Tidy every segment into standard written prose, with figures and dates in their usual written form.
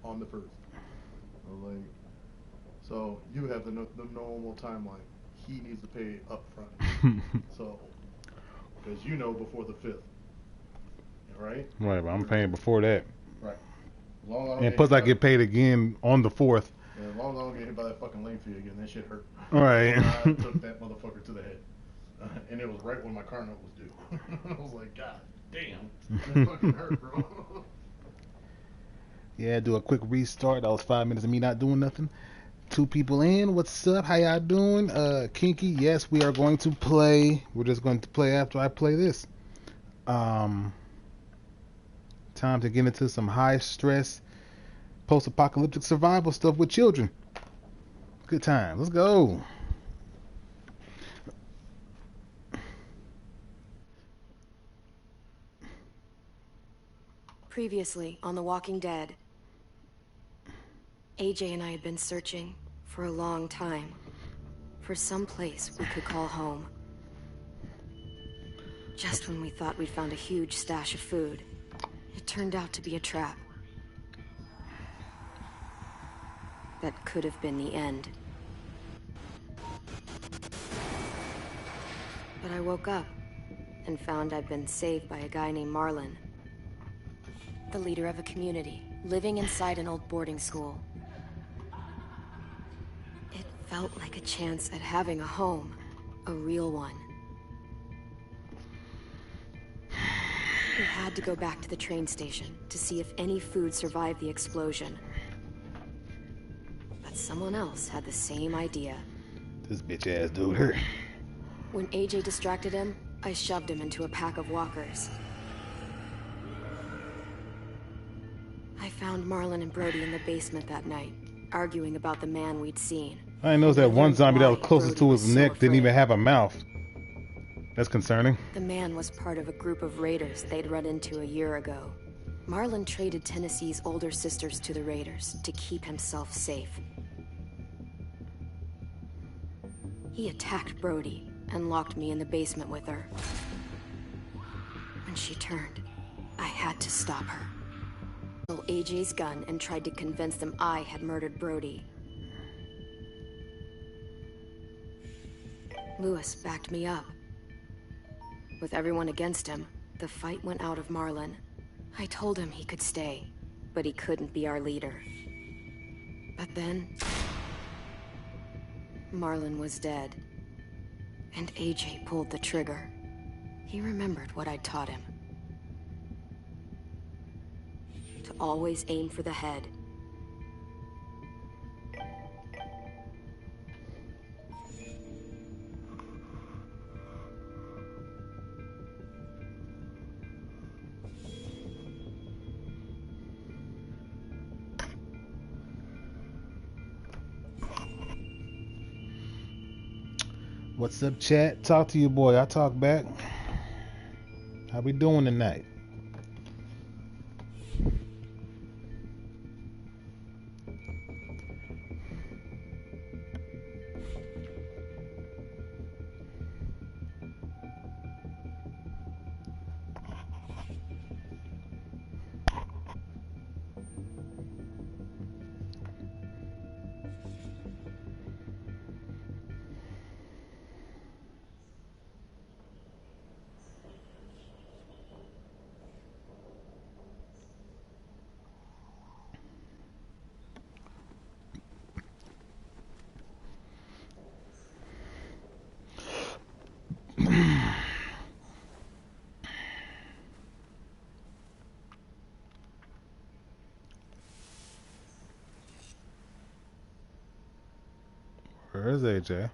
on the first. I was like, so you have the normal timeline. He needs to pay up front. So, because you know before the fifth, right? Right, but I'm paying before that. Right. As long as I don't And get plus, hit I by get paid again on the fourth. as long as I don't get hit by that fucking lane fee again, that shit hurt. Right. I took that motherfucker to the head, and it was right when my car note was due. I was like, God damn, that fucking hurt, bro. Yeah, do a quick restart. That was 5 minutes of me not doing nothing. Two people in. What's up? How y'all doing? Kinky. Yes, we are going to play. We're just going to play after I play this. Um, Time to get into some high stress, post-apocalyptic survival stuff with children. Good time. Let's go. Previously on The Walking Dead, AJ and I had been searching for a long time for some place we could call home. Just when we thought we'd found a huge stash of food, it turned out to be a trap. That could have been the end. But I woke up and found I'd been saved by a guy named Marlon, the leader of a community, living inside an old boarding school. It felt like a chance at having a home, a real one. We had to go back to the train station to see if any food survived the explosion. But someone else had the same idea. This bitch ass dude hurt. When AJ distracted him, I shoved him into a pack of walkers. I found Marlon and Brody in the basement that night, arguing about the man we'd seen. I didn't know that one zombie that was closest Brody to was his so neck didn't even afraid. have a mouth. That's concerning. The man was part of a group of raiders they'd run into a year ago. Marlon traded Tennessee's older sisters to the raiders to keep himself safe. He attacked Brody and locked me in the basement with her. When she turned, I had to stop her. I stole AJ's gun and tried to convince them I had murdered Brody. Lewis backed me up. With everyone against him, the fight went out of Marlon. I told him he could stay, but he couldn't be our leader. But then, Marlon was dead, and AJ pulled the trigger. He remembered what I'd taught him. To always aim for the head. What's up, chat? Talk to you, boy. I talk back. How we doing tonight? Where is AJ?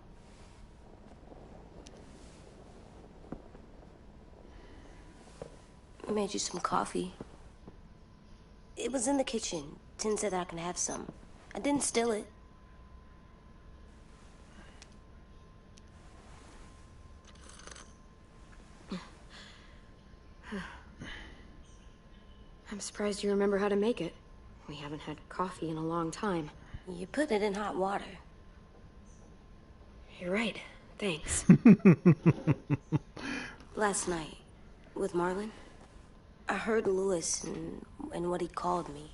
I made you some coffee. It was in the kitchen. Tin said I can have some. I didn't steal it. I'm surprised you remember how to make it. We haven't had coffee in a long time. You put it in hot water. You're right. Thanks. Last night, with Marlon, I heard Lewis and what he called me.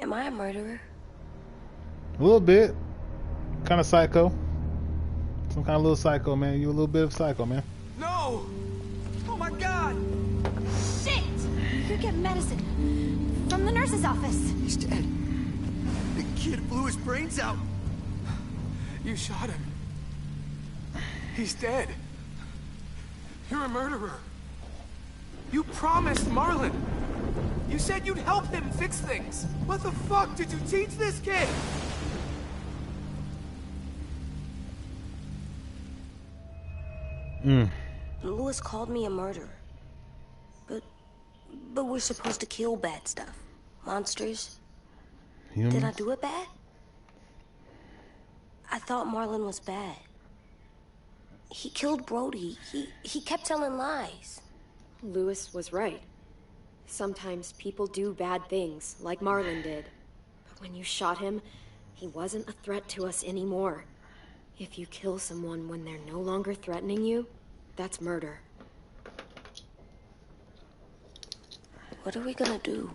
Am I a murderer? A little bit. Kind of psycho. Some kind of little psycho, man. You a little bit of psycho, man. No! Oh my god! Shit! You could get medicine from the nurse's office. He's dead. The kid blew his brains out. You shot him. He's dead. You're a murderer. You promised Marlon. You said you'd help him fix things. What the fuck did you teach this kid? Lewis called me a murderer. But we're supposed to kill bad stuff. Monsters. Humans? Did I do it bad? I thought Marlon was bad. He killed Brody. He kept telling lies. Lewis was right. Sometimes people do bad things, like Marlon did. But when you shot him, he wasn't a threat to us anymore. If you kill someone when they're no longer threatening you, that's murder. What are we gonna do?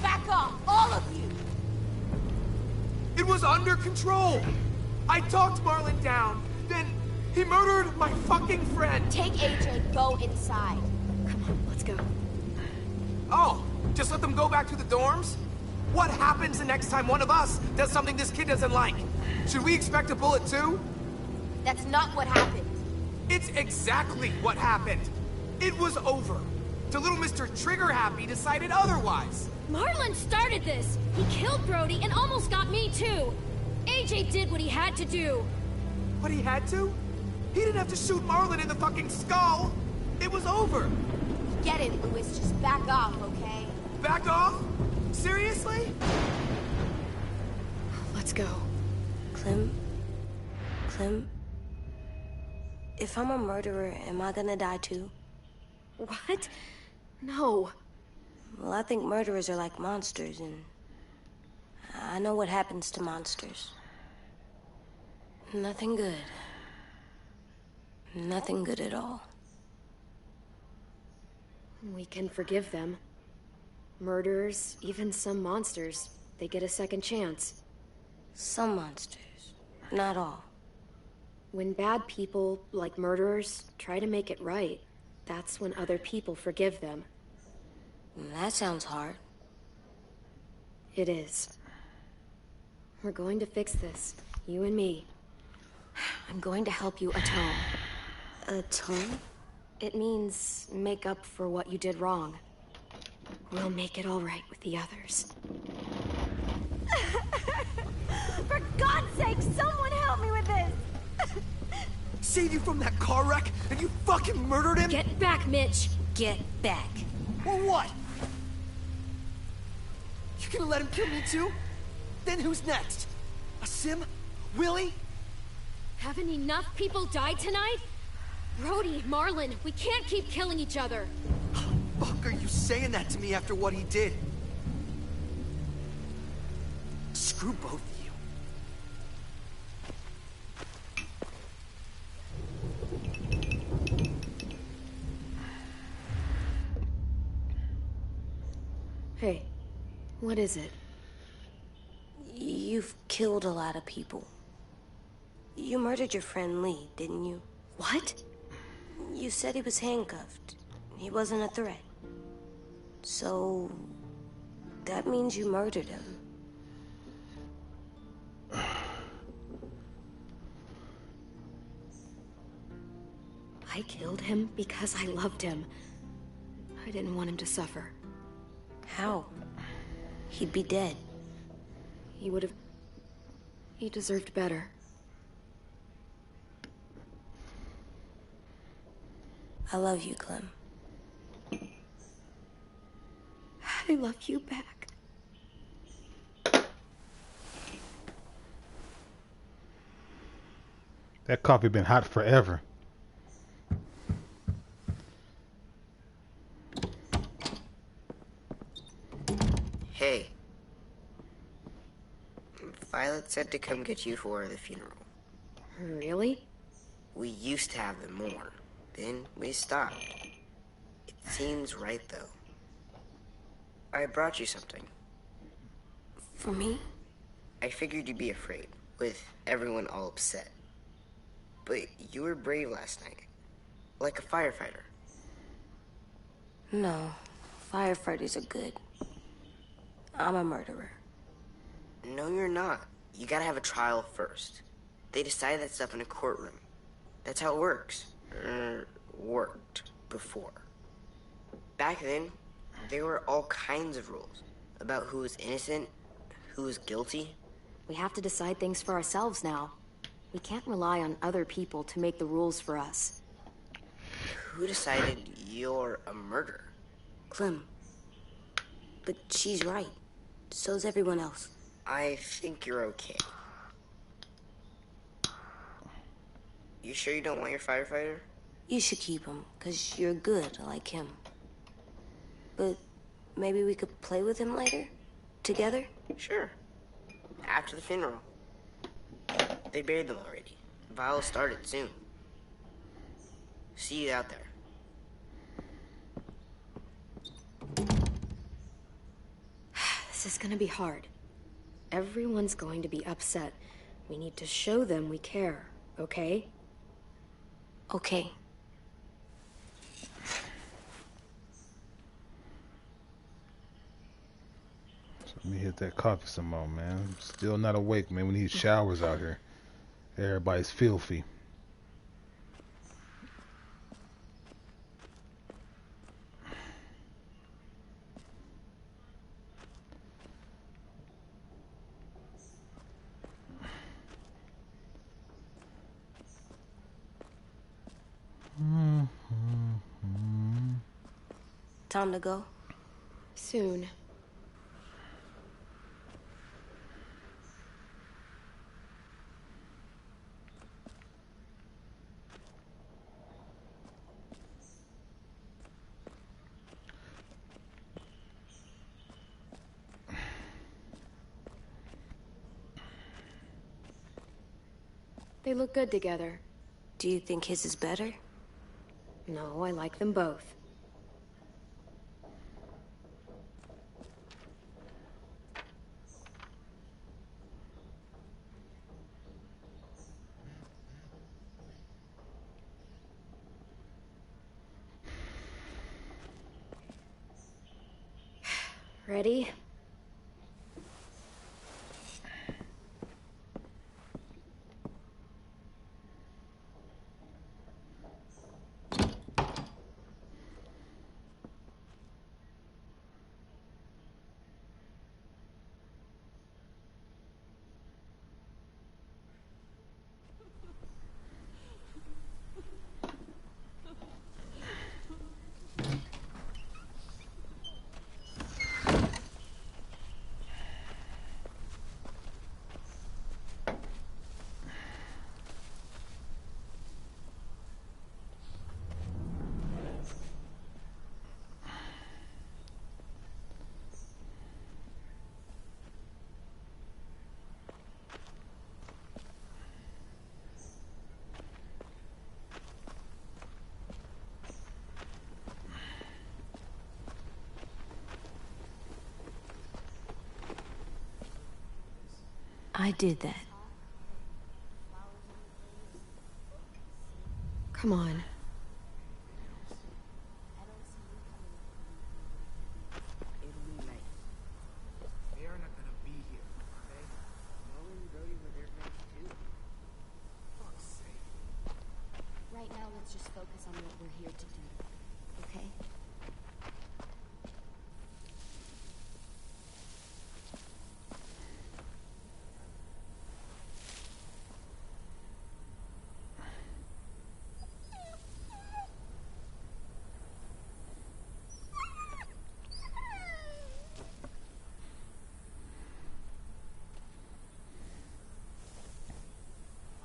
Back off, all of you! It was under control. I talked Marlon down. Then he murdered my fucking friend. Take AJ, go inside. Come on, let's go. Oh, just let them go back to the dorms? What happens the next time one of us does something this kid doesn't like? Should we expect a bullet too? That's not what happened. It's exactly what happened. It was over. The little Mr. Trigger Happy decided otherwise. Marlon started this! He killed Brody and almost got me too! AJ did what he had to do! What he had to? He didn't have to shoot Marlon in the fucking skull! It was over! Get it, Lewis. Just back off, okay? Back off? Seriously? Let's go. Clem, if I'm a murderer, am I gonna die too? What? No. Well, I think murderers are like monsters, and I know what happens to monsters. Nothing good. Nothing good at all. We can forgive them. Murderers, even some monsters, they get a second chance. Some monsters, not all. When bad people, like murderers, try to make it right, that's when other people forgive them. That sounds hard. It is. We're going to fix this, you and me. I'm going to help you atone. Atone? It means make up for what you did wrong. We'll make it all right with the others. For God's sake, someone help me with this! Save you from that car wreck, and you fucking murdered him? Get back, Mitch! Get back. Or what? You gonna let him kill me too? Then who's next? A Sim? Willie? Haven't enough people died tonight? Brody, Marlon, we can't keep killing each other. Fuck are you saying that to me after what he did? Screw both of you. Hey, what is it? You've killed a lot of people. You murdered your friend Lee, didn't you? What? You said he was handcuffed. He wasn't a threat. So... that means you murdered him. I killed him because I loved him. I didn't want him to suffer. How? He'd be dead. He would have... He deserved better. I love you, Clem. I love you back. That coffee been hot forever. Hey. Violet said to come get you for the funeral. Really? We used to have them more. Then we stopped. It seems right, though. I brought you something. For me? I figured you'd be afraid, with everyone all upset. But you were brave last night. Like a firefighter. No. Firefighters are good. I'm a murderer. No, you're not. You gotta have a trial first. They decide that stuff in a courtroom. That's how it works. Worked before. Back then, there were all kinds of rules about who was innocent, who was guilty. We have to decide things for ourselves now. We can't rely on other people to make the rules for us. Who decided you're a murderer? Clem. But she's right. So's everyone else. I think you're okay. You sure you don't want your firefighter? You should keep him, 'cause you're good like him. But maybe we could play with him later? Together? Sure. After the funeral. They buried them already. Vio'll start it soon. See you out there. This is gonna be hard. Everyone's going to be upset. We need to show them we care, okay? Okay. Let me hit that coffee some more, man. I'm still not awake, man. We need showers out here. Everybody's filthy. Time to go? Soon. They look good together. Do you think his is better? No, I like them both. Ready? I did that. Come on. It'll be nice. They are not gonna be here, are they? Nolan and Brody were there nice too. Fuck's sake. Right now, let's just focus on what we're here to do. Okay?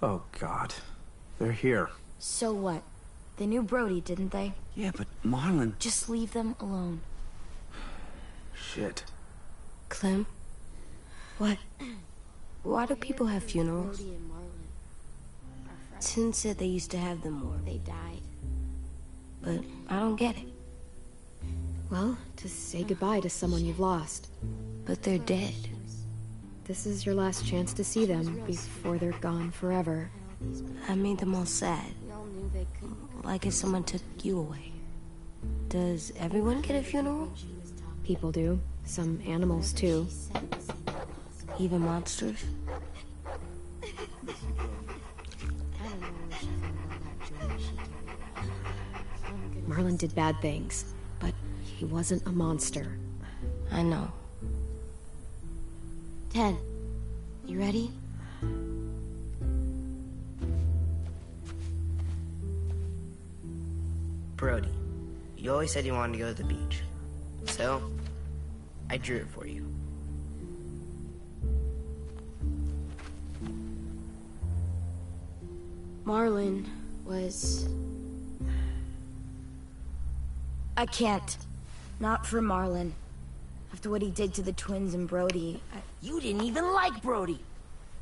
Oh, God. They're here. So what? They knew Brody, didn't they? Yeah, but Marlon... Just leave them alone. Shit. Clem? What? Why do people have funerals? Tin said they used to have them more. They died. But I don't get it. Well, to say goodbye to someone you've lost. But they're dead. This is your last chance to see them before they're gone forever. I made them all sad. Like if someone took you away. Does everyone get a funeral? People do. Some animals, too. Even monsters? Marlon did bad things, but he wasn't a monster. I know. 10. You ready? Brody, you always said you wanted to go to the beach. So, I drew it for you. Marlon was... I can't. Not for Marlon. After what he did to the twins and Brody, You didn't even like Brody.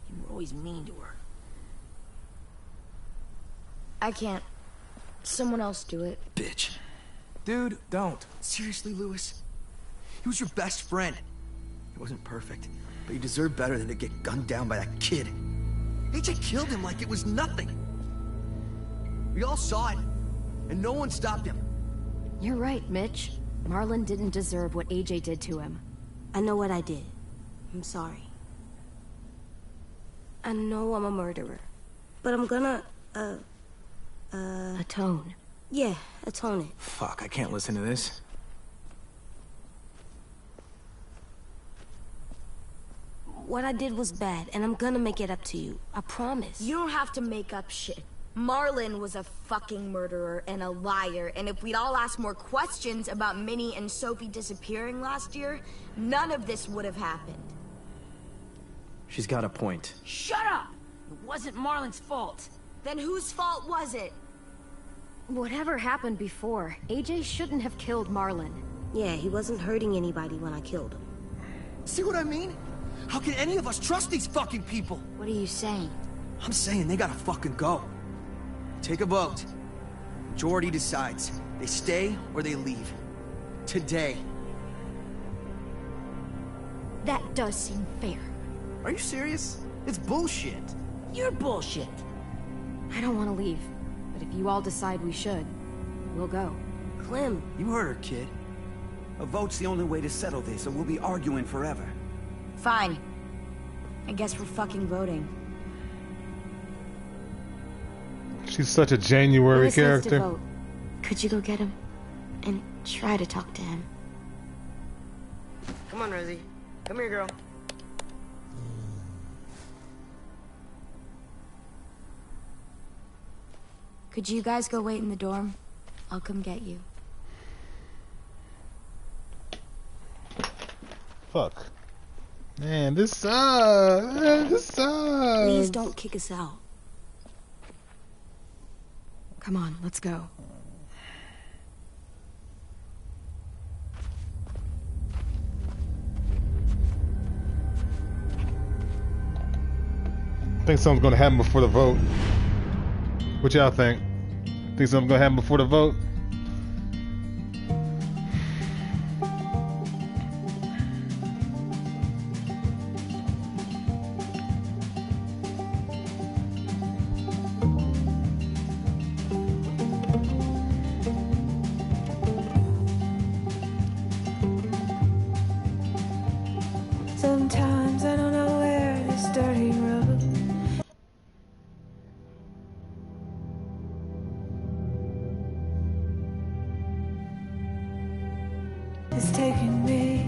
You were always mean to her. I can't. Someone else do it. Bitch. Dude, don't. Seriously, Lewis? He was your best friend. He wasn't perfect, but you deserve better than to get gunned down by that kid. AJ killed him like it was nothing. We all saw it, and no one stopped him. You're right, Mitch. Marlon didn't deserve what AJ did to him. I know what I did. I'm sorry. I know I'm a murderer. But I'm gonna, Atone. yeah, atone it. Fuck, I can't listen to this. What I did was bad, and I'm gonna make it up to you. I promise. You don't have to make up shit. Marlon was a fucking murderer and a liar, and if we'd all asked more questions about Minnie and Sophie disappearing last year, none of this would have happened. She's got a point. Shut up! It wasn't Marlon's fault. Then whose fault was it? Whatever happened before, AJ shouldn't have killed Marlon. Yeah, he wasn't hurting anybody when I killed him. See what I mean? How can any of us trust these fucking people? What are you saying? I'm saying they gotta fucking go. Take a vote. Majority decides. They stay or they leave. Today. That does seem fair. Are you serious? It's bullshit. You're bullshit. I don't want to leave, but if you all decide we should, we'll go. Clem, You heard her, kid. A vote's the only way to settle this, or we'll be arguing forever. Fine. I guess we're fucking voting. She's such a January Lewis needs to character. vote. could you go get him? And try to talk to him. Come on, Rosie. Come here, girl. Could you guys go wait in the dorm? I'll come get you. Fuck. Man, this sucks. Man, this sucks. Please don't kick us out. Come on, let's go. I think something's gonna happen before the vote. What y'all think? Think something's gonna happen before the vote? Sometimes I don't know where this dirty road is taking me.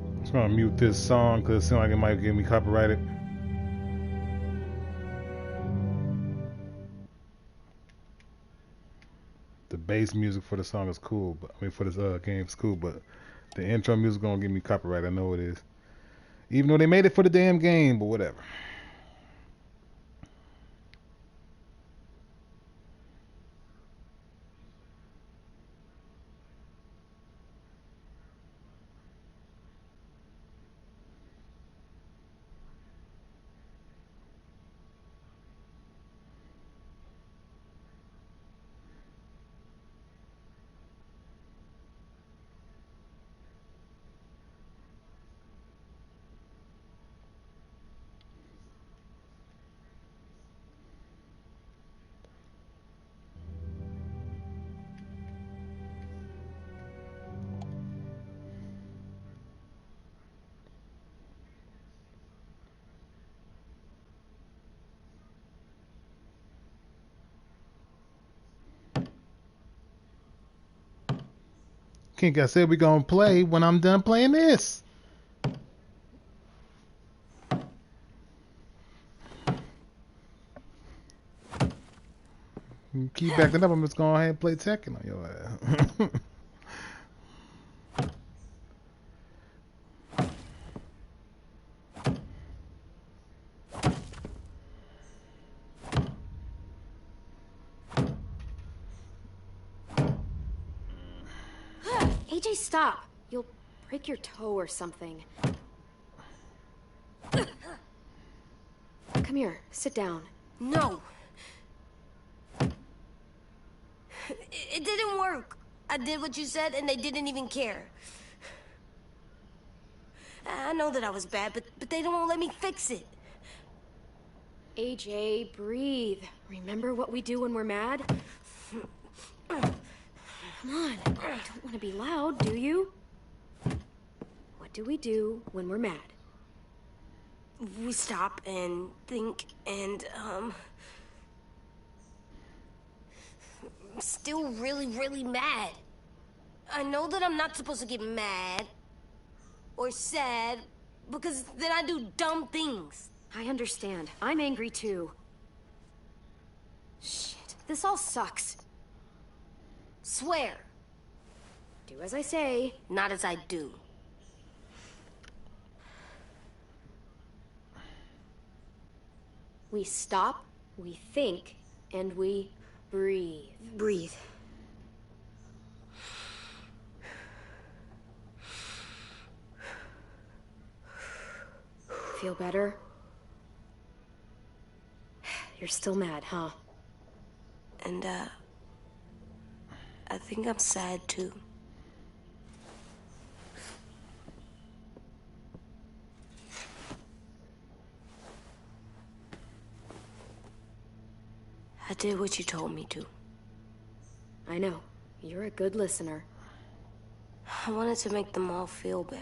I'm just gonna mute this song because it seems like it might get me copyrighted. The bass music for the song is cool, but I mean for this game is cool, but the intro music gonna get me copyright. I know it is. Even though they made it for the damn game, but whatever. Kink, I said we gonna play when I'm done playing this. You keep backing up, I'm just going ahead and play Tekken on your ass. AJ, stop. You'll break your toe or something. Come here, sit down. No. It didn't work. I did what you said and they didn't even care. I know that I was bad, but they don't let me fix it. AJ, breathe. Remember what we do when we're mad? Come on, you don't want to be loud, do you? What do we do when we're mad? We stop and think and, I'm still really, really mad. I know that I'm not supposed to get mad or sad because then I do dumb things. I understand. I'm angry too. Shit, this all sucks. Swear. Do as I say. Not as I do. We stop, we think, and we breathe. Breathe. Feel better? You're still mad, huh? And, I think I'm sad, too. I did what you told me to. I know. You're a good listener. I wanted to make them all feel better.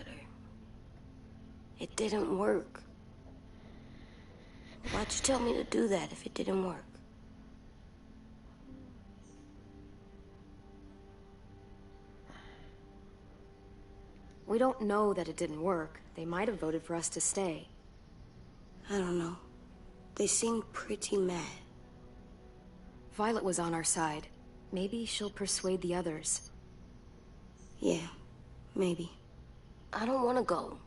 It didn't work. Why'd you tell me to do that if it didn't work? We don't know that it didn't work. They might have voted for us to stay. I don't know. They seemed pretty mad. Violet was on our side. Maybe she'll persuade the others. Yeah, maybe. I don't want to go.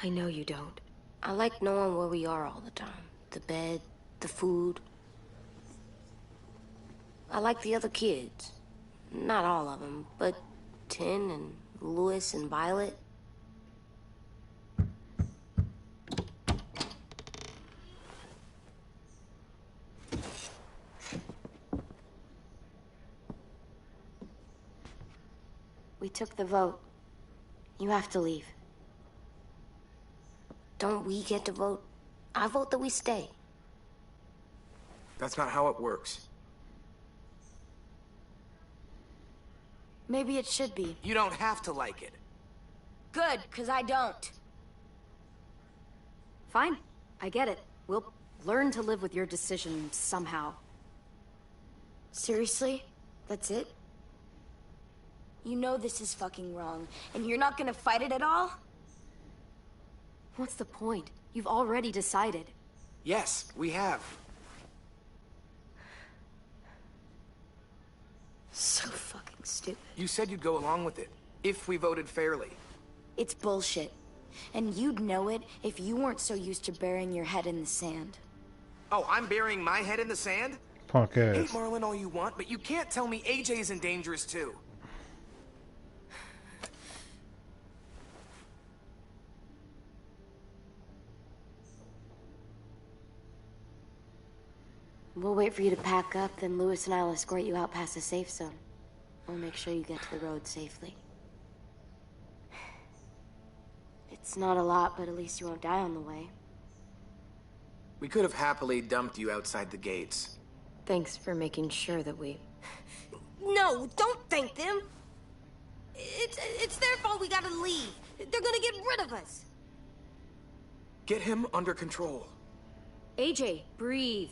I know you don't. I like knowing where we are all the time. The bed, the food. I like the other kids. Not all of them, but Tin and Louis and Violet. We took the vote. You have to leave. Don't we get to vote? I vote that we stay. That's not how it works. Maybe it should be. You don't have to like it. Good, because I don't. Fine. I get it. We'll learn to live with your decision somehow. Seriously? That's it? You know this is fucking wrong, and you're not gonna fight it at all? What's the point? You've already decided. Yes, we have. So fucking stupid. You said you'd go along with it, if we voted fairly. It's bullshit. And you'd know it if you weren't so used to burying your head in the sand. Oh, I'm burying my head in the sand? Punk ass. Hate Marlin all you want, but you can't tell me AJ isn't dangerous too. We'll wait for you to pack up, then Louis and I'll escort you out past the safe zone. We'll make sure you get to the road safely. It's not a lot, but at least you won't die on the way. We could have happily dumped you outside the gates. Thanks for making sure that we... No, don't thank them! It's their fault we gotta leave. They're gonna get rid of us. Get him under control. AJ, breathe.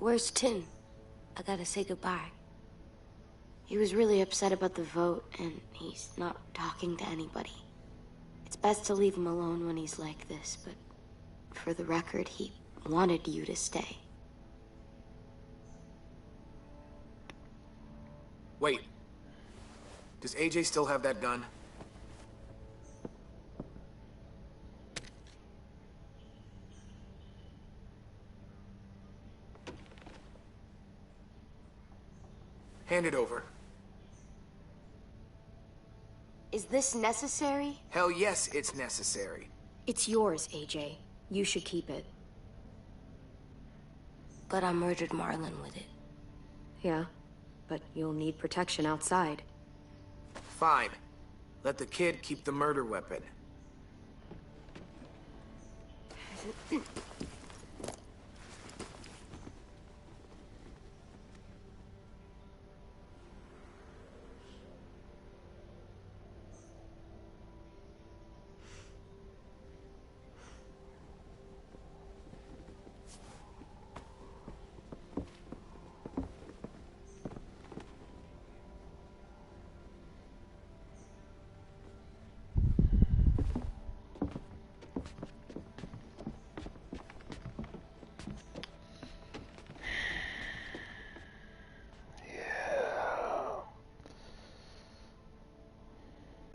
Where's Tin? I gotta say goodbye. He was really upset about the vote, and he's not talking to anybody. It's best to leave him alone when he's like this, but for the record, he wanted you to stay. Wait. Does AJ still have that gun? Hand it over. Is this necessary? Hell yes, it's necessary. It's yours, AJ. You should keep it. But I murdered Marlon with it. Yeah, but you'll need protection outside. Fine. Let the kid keep the murder weapon.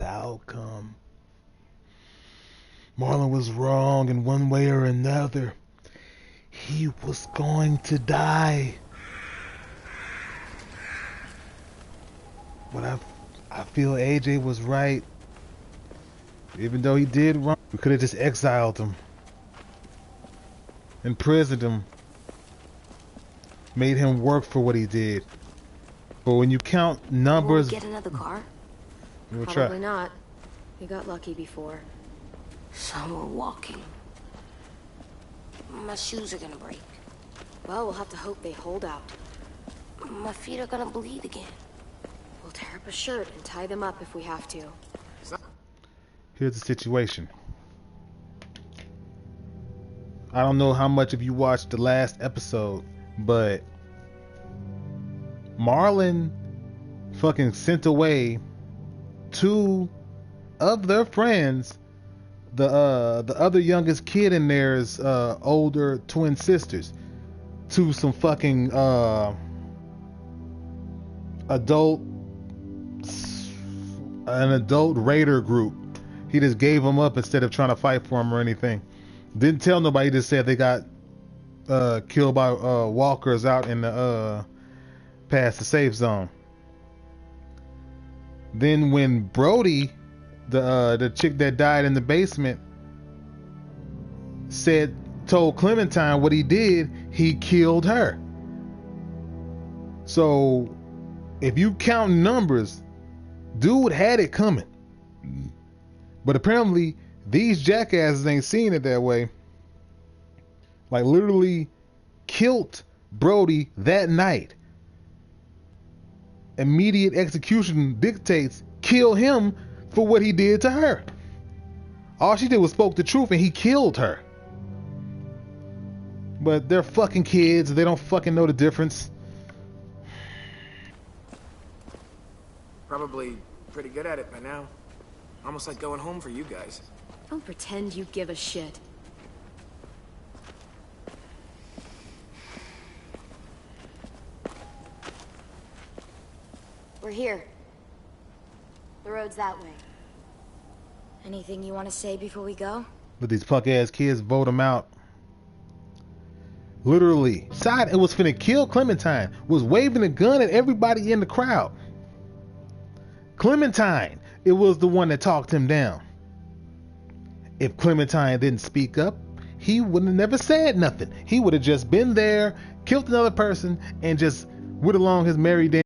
Outcome. Marlon was wrong in one way or another. He was going to die. But I feel AJ was right. Even though he did wrong, we could have just exiled him, imprisoned him, made him work for what he did. But when you count numbers, Will we get another car? we'll Probably try. not. We got lucky before. So we're walking. My shoes are gonna break. Well, we'll have to hope they hold out. My feet are gonna bleed again. We'll tear up a shirt and tie them up if we have to. Here's the situation. I don't know how much of you watched the last episode, but Marlon fucking sent away two of their friends, the other youngest kid in there's older twin sisters, to some fucking an adult raider group. He just gave them up instead of trying to fight for him or anything. Didn't tell nobody. Just said they got killed by walkers out in the past the safe zone. Then when Brody, the chick that died in the basement, told Clementine what he did, he killed her. So if you count numbers, dude had it coming. But apparently these jackasses ain't seeing it that way. Like literally killed Brody that night. Immediate execution dictates kill him for what he did to her. All she did was spoke the truth and he killed her. But they're fucking kids. They don't fucking know the difference. Probably pretty good at it by now. Almost like going home for you guys. Don't pretend you give a shit. We're here. The road's that way. Anything you want to say before we go? But these punk ass kids vote him out. Literally. Side it was finna kill Clementine. Was waving a gun at everybody in the crowd. Clementine. It was the one that talked him down. If Clementine didn't speak up, he would have never said nothing. He would have just been there, killed another person, and just went along his merry day.